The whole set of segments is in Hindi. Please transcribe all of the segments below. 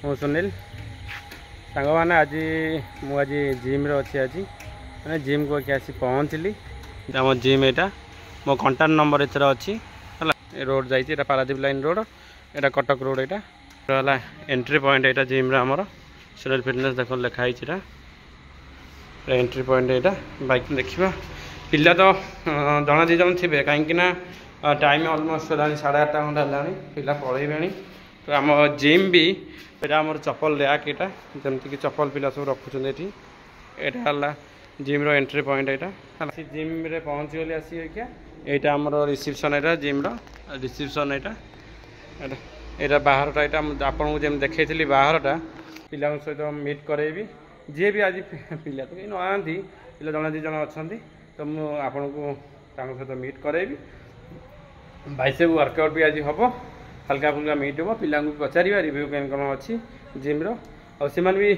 मु सुनील सांग मैंने आज मुझे जिम अच्छी आज मैंने जिम को आसी पहुँचली आम जिम यहाँ मो कंटाक्ट नंबर एथर अच्छी है रोड जाइए पारादीप लाइन रोड यहाँ कटक रोड यहाँ एंट्री पॉइंट यहाँ जिम्रे आमर सुनील फिटनेस देख लिखाई एंट्री पॉइंट यहाँ बाइक देखा पिला तो जन दी जन थे कहीं टाइम अलमोस्ट है 8:30 घंटा है पिला पलैबे तो आम जिम भी यहाँ आम चप्पल रैक यहाँ जमीक चप्पल पिला सब रखुच्च यहाँ जिम्र एंट्री पॉइंट यहाँ जिम रे पहुँची गली आसी यहाँ आमर रिसेप्शन यहाँ जिम्र रिसेप्शन यहाँ बाहरटा यहाँ आपको जमी देखी बाहरटा पिला सहित मीट करेबी जी भी आज पिला तो कहीं नहांती पिला जन दी जन अच्छा तो मुझे सहित मीट करेबी बाइसेप वर्कआउट भी आज हम हल्का फुल्का मीट हम पिला पचार रिव्यू केम कौन अच्छी जिम्र और से भी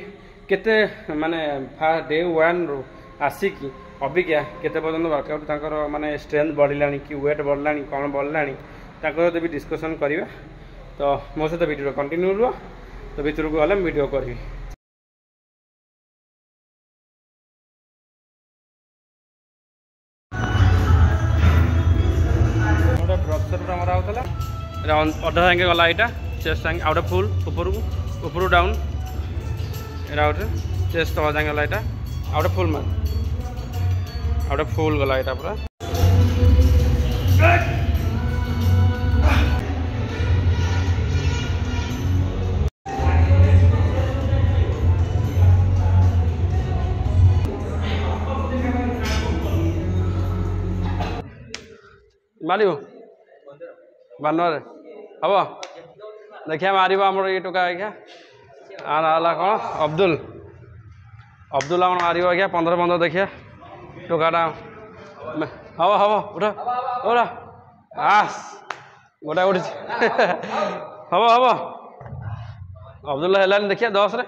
केते माने फास्ट डे 1 रु आसिकी अबिका केते पर्यंत वर्कआउट तांकर माने स्ट्रेंथ बढ़िलानी कि वेट बढ़लानी कौन बढ़लानी तांकर भी डिस्कसन करिबा तो मो सहित वीडियो कंटिन्यू रुह तो भीतर को गले वीडियो करी मरा होता अधा जाए गला यहाँ चेस्ट आगे आउट फुल ऊपर डाउन यहाँ गोटे चेस्ट तला जाए गला यहाँ आउट फुल मान आउट फुल गला यहाँ पूरा मारियो बानर हम देखिए मार आम ये टोका आज्ञा आना कौन अब्दुल अब्दुल आम मार आज्ञा 15 देखिए टोकाटा हम हम उठ उठ आस गोटा उठ हम हम अब्दुल है देखिए 10 रे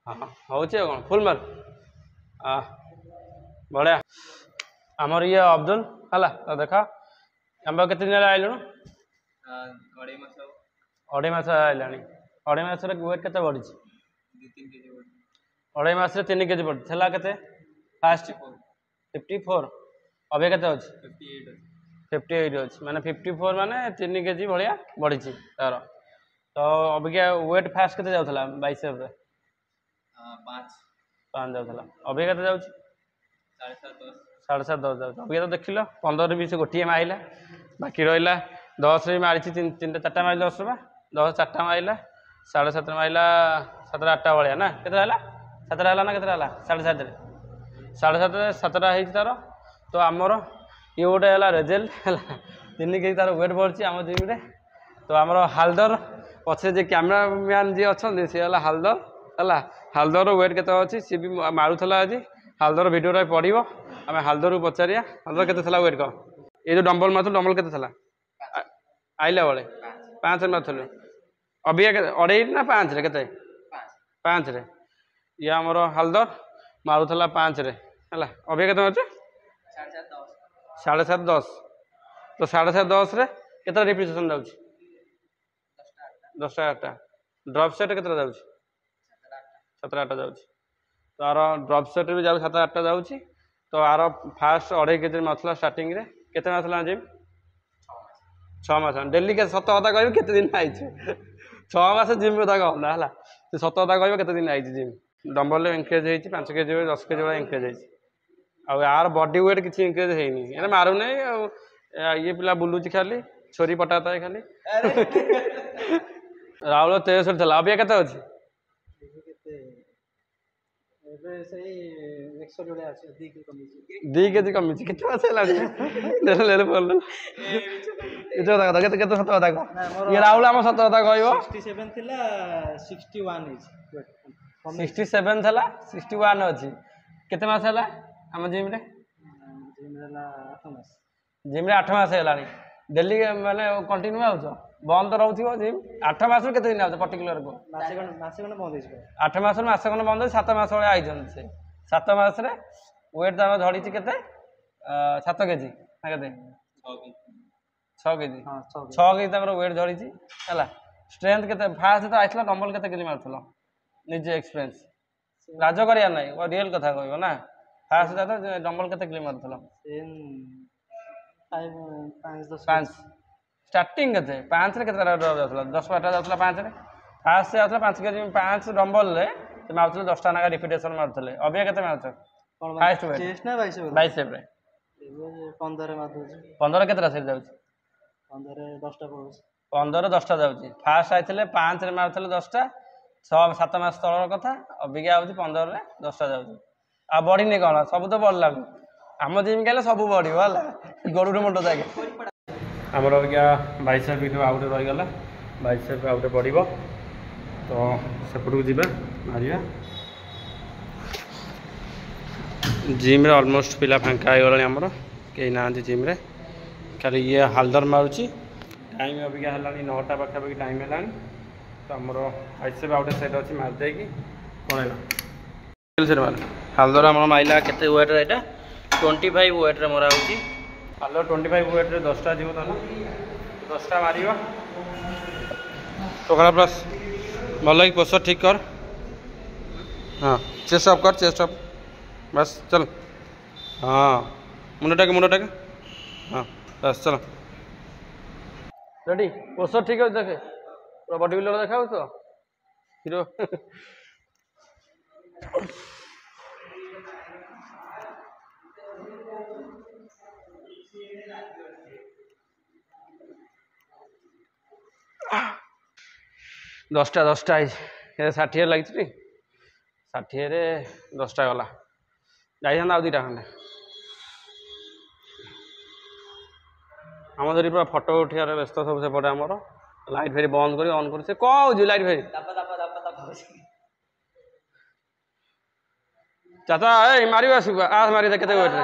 हाँ हूँ कौन फुल मार बढ़िया आमर ये अब्दुल है तो देख आम केते दिन आइलु 2.5 मास आइला 2.5 मास वेट केते बढ़ी 2.5 मास 3 केजी बढ़ी के फास्ट 54 अभी केते अच्छी 58 अच्छी माने 54 माने 3 केजी भाया बढ़ी तार तो अबिका वेट फास्ट केते जाउथला बाइसेप रे 5 जाउथला अभी केते जाउची 7.5 जाऊँ अभी तो देख लो 15 भी से गोटे मारिला बाकी रहा 10 रे मारी 3टा 4टा मार 10 10 4टा मारिला 7.5 मारिला 7टा 8टा भाया ना के 7टा है ना के 7.5 रे 7.5 7टा है तार तो आमर ये गोटे है रेजल्ट है 3 केजी तार वेट बढ़ी आम जिम रे तो आमर हालदर पछे जे कैमरामैन जी अच्छा सी है हालदर है हालदर वेट के अच्छी सी भी मारूला आज हालदर वीडियो पड़ो आम हालदर पचारिया हालदर के वेट कह ये जो डम्बल मार डम्बल के आइला बेले 5 मारूल अभी 2.5 ना 5 रे के 5 रे ये आमर हालदर मारूला 5 रे है अभी के 7.5 10 तो 7.5 10 रे के रिपिटेशन जाऊँ 10टा 8टा ड्रप सेट के जाऊँ 7 8 जाऊँ तो आर ड्रप सेट भी जाऊँ 7 8टा जाऊँ तो आर फास्ट 2.5 केजी मारला स्टार्टिंग रे केते मारला जिम 6 मास डेली के सत कथा कह केते दिन आई 6 मास जिम कथा कहना है तो सत कथा कह केते दिन आई जिम डम्बल इंक्रीज होती 5 केजी 10 केजी भाई इंक्रीज होती आर बॉडी वेट किसी इंक्रीज है मारू ना ये पिला बुलूची खाली छोरी पटाता है खाली राहुल 63 था अभी केते अच्छी 2 केजी कमी केते मास केते सत कथा कह ये राहुल आम सत कथा कह 67 था 61 अच्छी केते मास है आम जिम रे जिम रे 8 मास है डेली माने कंटिन्यू आउछ बंद रहउथिबो जिम 8 मास केते दिन आउछ पर्टिकुलर को मासे बंद 8 मास मासे कोन बंद 7 मास वाले आइजन से 7 मास रे वेट दाम झड़ी केते 7 केजी ना केते 6 केजी हाँ 6 केजी तक वेट झड़ी है स्ट्रेंथ के फास्ट तो आइसला डंबल के केजी मारुल निजे एक्सपीरियंस राज करिया ना रियल कथा कहब ना फास्ट जाता डंबल के केजी मारुल 5 स्टार्टिंग के 5 रे केते जाऊला 10 12 जाऊला 5 रे फास्ट से जाऊला 5 केजी 5 डंबल रे से मारुल 10 टा ना रिपीटेशन मारुले अबिया केते मारुछ फास्ट वेट चेस्ट ना बाइसेप रे 15 मार दउछ 15 केते सेट जाउछ 15 10 टा पड़ुछ 15 10 टा जाउछ फास्ट आइथिले 5 रे मारुले 10 टा 6 7 मास तळर कथा अबिका आउछ 15 रे 10 टा जाउछ आ बॉडी ने कोन सब तो बढ़ लागू आम जिम गेले सब बढ़ियो हला गोडू मुंड जाके हमर अबिका बाइसेप वीडियो आउट रहि गला बाइसेप आउट पड़िबो तो सेपटू जीबा मारिया जिम रे ऑलमोस्ट पिला फांका हो गला हमर कहीं ना जिम रे खाली ये हालदर मारुची टाइम अबिका हलानी 9टा पाखापाखि टाइम है तो आमर बाइसेप आउट साइड अच्छी मारदे कि पड़ेगा हालदर आम माइला केते वेट एटा 25 वेट रे मरा होची हालदर 25 वेट रे 10टा जीव तो 10टा मारिबा टोकरा प्लस भल कि पोस्चर ठीक कर हाँ चेस्ट अप कर चेस्ट अप बस चल हाँ मुंडटा के हाँ बस चलो रेडी पोस्चर ठीक है देखे पूरा बॉडी बिल्डर देखा तो हीरो 10टा 10टा 60 लगी 60 रे 10टा गला जाइए आउ 2टा खंडे आम धरी पूरा फटो उठार व्यस्त सब सेपटे आमर लाइट फेरी बंद कर ऑन कर कौन लाइट फेरी चाचा ए मार आ मारी दे केते वेट रे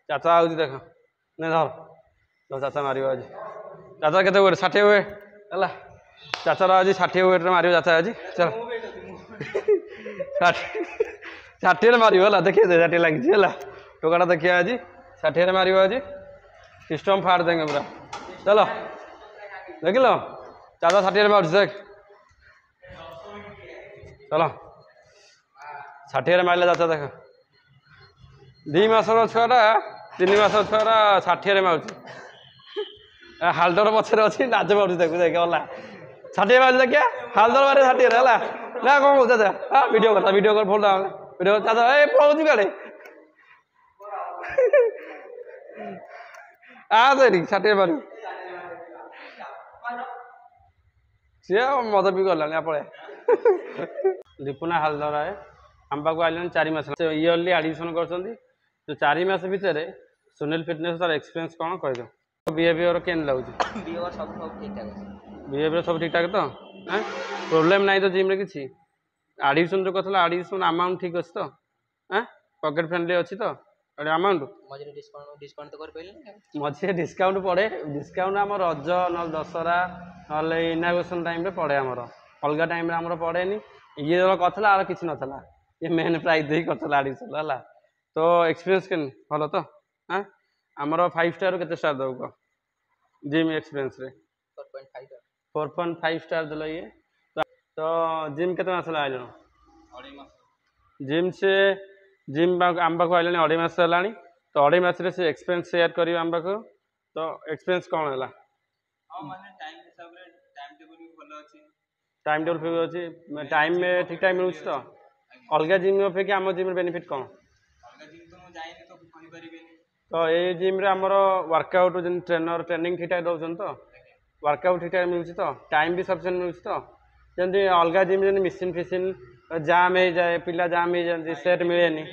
चाचा आउजी देख ने धर तो चाचा मार आज चाचा केते वेट 60 वेट है चाचा आज 60 वेट रे मार चाचा आज चल 60 रे मार देखिए 60 लगी है टोकाटा देखिए आज 60 रे मार आज सिस्टम फाड़ देंगे पूरा चलो देख लो चाचा 60 रे मार देख चलो 60 रे मारे चाचा देख 2 मासर छुआटा 3 मासर छुआटा 60 रे मार हालदर पछरे अच्छी लाज मार देख देख गला 60 मार देखिए हालदर मारे 60 रे ना कौन चाचा हाँ वीडियो कर फोन वीडियो चाचा ए पहुँच गाड़े आ सही 60 मार सी मद भी गलानी पड़े दीपुना हालदर है आम पाक आइलानी 4 मास इयरली एडमिशन कर 4 मास भितर सुनील फिटनेस तार एक्सपीरियंस कौन कह बिहेवियर केन लगुच बिहेवियर सब ठीक ठाक तो प्रोब्लेम ना तो जिम किसी एडमिशन जो कहला एडमिशन अमाउंट ठीक अच्छे तो पॉकेट फ्रेंडली अच्छी तो अमाउंट मझे डिस्काउंट पड़े डिस्काउंट आम रज न दशहरा ना इनागुरेशन टाइम पड़े आमर अलग टाइम आमर पड़े ये कहला आर किसी नाला ये मेन प्राइज दे करता एडमिशन है तो एक्सपीरियंस के भल तो हाँ आमर 5 स्टार के स्टार दब कह जिम एक्सपीरियंस रे 4.5 स्टार दिल ये तो जिम के आइल जिम से जिम आम पाक आइलानी 2.5 मास है तो 2.5 मास से एक्सपीरियंस शेयर कर आम पाक तो एक्सपीरियंस कौन है टाइम टेबल भी अच्छी टाइम में ठीक टाइम मिलूँ तो अलग जिम अपेक्षा आम जिम बेनिफिट कौन तो ये जिम रे आमर वर्कआउट जो ट्रेनर ट्रेनिंग ठीक ठाक दौरान तो वर्कआउट ठीक ठाक मिलूँ तो टाइम भी सफिशिएंट मिलूँ तो जमी अलग जिम जमी मेसीन फिसीन जाम हो जाए पिला जाम हो जाए सेट मिले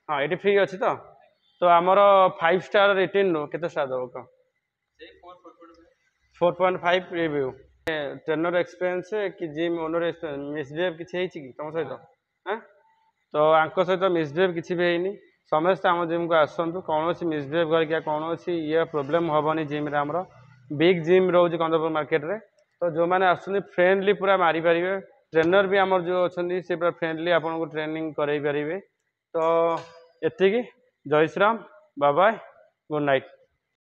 हाँ ये फ्री अच्छी तो आमर 5 स्टार रेटिंग रू के स्टार दब कह 4.5 रिव्यू ट्रेनर एक्सपीरियंस कि जिम ओनर एक्सपीरियंस मिसबिहेव किसी तुम सहित हाँ तो आंक सहित मिसबिहेव किसी भी है समस्त आम जिम को आसतु कौन मिसबिहेव करके कौन ये प्रोब्लेम हेनी जिम आमर बिग जिम रोज कंदरपुर मार्केट रे तो जो मैंने आसुँच फ्रेंडली पूरा मारी पारे ट्रेनर भी आमर जो अच्छा से पूरा फ्रेंडली आपन को ट्रेनिंग कराई पारे तो एतिकी जय Shri Ram bye bye good night.